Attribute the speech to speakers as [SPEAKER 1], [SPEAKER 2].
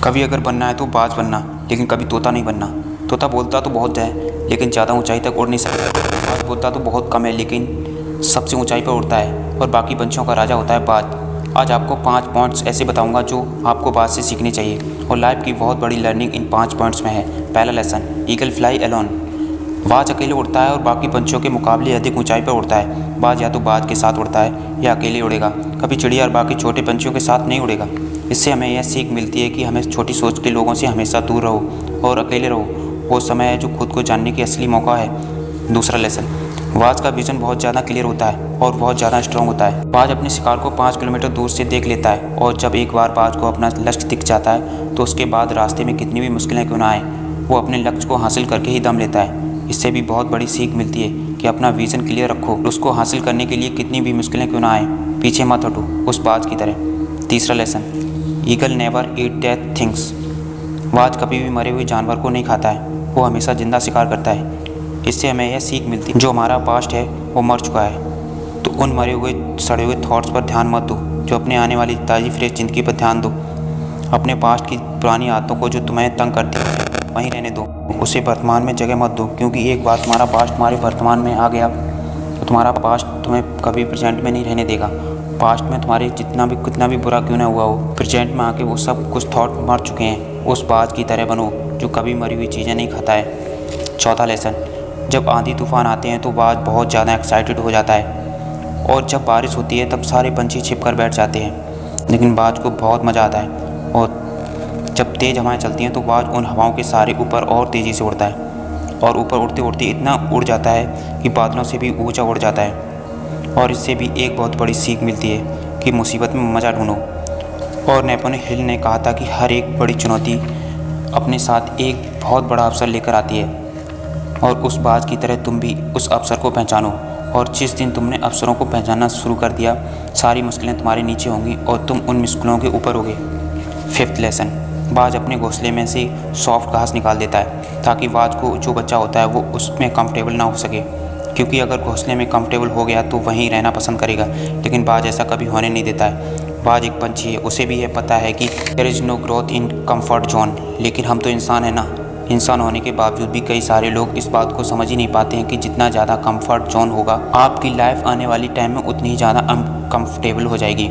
[SPEAKER 1] कभी अगर बनना है तो बाज बनना, लेकिन कभी तोता नहीं बनना। तोता बोलता तो बहुत है लेकिन ज़्यादा ऊंचाई तक उड़ नहीं सकता। बाज बोलता तो बहुत कम है लेकिन सबसे ऊंचाई पर उड़ता है और बाकी पंछियों का राजा होता है बाज। आज आपको 5 पॉइंट्स ऐसे बताऊंगा जो आपको बाज से सीखने चाहिए और लाइफ की बहुत बड़ी लर्निंग इन 5 पॉइंट्स में है। पहला लेसन, ईगल फ्लाई अलोन। बाज अकेले उड़ता है और बाकी पंछियों के मुकाबले अधिक ऊंचाई पर उड़ता है। बाज या तो बाज के साथ उड़ता है या अकेले उड़ेगा, कभी चिड़िया और बाकी छोटे पंछियों के साथ नहीं उड़ेगा। इससे हमें यह सीख मिलती है कि हमें छोटी सोच के लोगों से हमेशा दूर रहो और अकेले रहो। वो समय है जो खुद को जानने की असली मौका है। दूसरा लेसन, बाज का विजन बहुत ज़्यादा क्लियर होता है और बहुत ज़्यादा स्ट्रॉन्ग होता है। बाज अपने शिकार को 5 किलोमीटर दूर से देख लेता है और जब एक बार बाज को अपना लक्ष्य दिख जाता है तो उसके बाद रास्ते में कितनी भी मुश्किलें क्यों ना आए, वो अपने लक्ष्य को हासिल करके ही दम लेता है। इससे भी बहुत बड़ी सीख मिलती है कि अपना विज़न क्लियर रखो, उसको हासिल करने के लिए कितनी भी मुश्किलें क्यों ना आए, पीछे मत हटो उस बाज की तरह। तीसरा लेसन, ईगल नेवर ईट डेड थिंग्स। बाज कभी भी मरे हुए जानवर को नहीं खाता है, वो हमेशा जिंदा शिकार करता है। इससे हमें यह सीख मिलती है जो हमारा पास्ट है वो मर चुका है, तो उन मरे हुए सड़े हुए थॉट्स पर ध्यान मत दो, जो अपने आने वाली ताज़ी फ्रेश ज़िंदगी पर ध्यान दो। अपने पास्ट की पुरानी आदतों को जो तुम्हें तंग करती है वहीं रहने दो, उसे वर्तमान में जगह मत दो, क्योंकि एक बार तुम्हारा पास्ट तुम्हारे वर्तमान में आ गया तो तुम्हारा पास्ट तुम्हें कभी प्रेजेंट में नहीं रहने देगा। पास्ट में तुम्हारे कितना भी बुरा क्यों ना हुआ हो, प्रेजेंट में आके वो सब कुछ थॉट मर चुके हैं। उस बाज की तरह बनो जो कभी मरी हुई चीज़ें नहीं खाता है। चौथा लेसन, जब आंधी तूफान आते हैं तो बाज बहुत ज़्यादा एक्साइटेड हो जाता है और जब बारिश होती है तब सारे पंछी छिप कर बैठ जाते हैं, लेकिन बाज को बहुत मज़ा आता है। और जब तेज़ हवाएं चलती हैं तो बाज उन हवाओं के सारे ऊपर और तेज़ी से उड़ता है और ऊपर उड़ते उड़ते इतना उड़ जाता है कि बादलों से भी ऊंचा उड़ जाता है। और इससे भी एक बहुत बड़ी सीख मिलती है कि मुसीबत में मज़ा ढूंढो। और नेपोलियन हिल ने कहा था कि हर एक बड़ी चुनौती अपने साथ एक बहुत बड़ा अवसर लेकर आती है, और उस बाज की तरह तुम भी उस अवसर को पहचानो। और जिस दिन तुमने अवसरों को पहचानना शुरू कर दिया, सारी मुश्किलें तुम्हारे नीचे होंगी और तुम उन मुश्किलों के ऊपर होगे। फिफ्थ लेसन, बाज अपने घोंसले में से सॉफ्ट घास निकाल देता है ताकि बाज को जो बच्चा होता है वो उसमें कंफर्टेबल ना हो सके, क्योंकि अगर घोंसले में कंफर्टेबल हो गया तो वहीं रहना पसंद करेगा, लेकिन बाज ऐसा कभी होने नहीं देता है। बाज एक पंछी है, उसे भी यह पता है कि there is no growth in comfort zone, लेकिन हम तो इंसान है ना। इंसान होने के बावजूद भी कई सारे लोग इस बात को समझ ही नहीं पाते हैं कि जितना ज़्यादा कंफर्ट जोन होगा आपकी लाइफ आने वाली टाइम में उतनी ही ज़्यादा अनकंफर्टेबल हो जाएगी।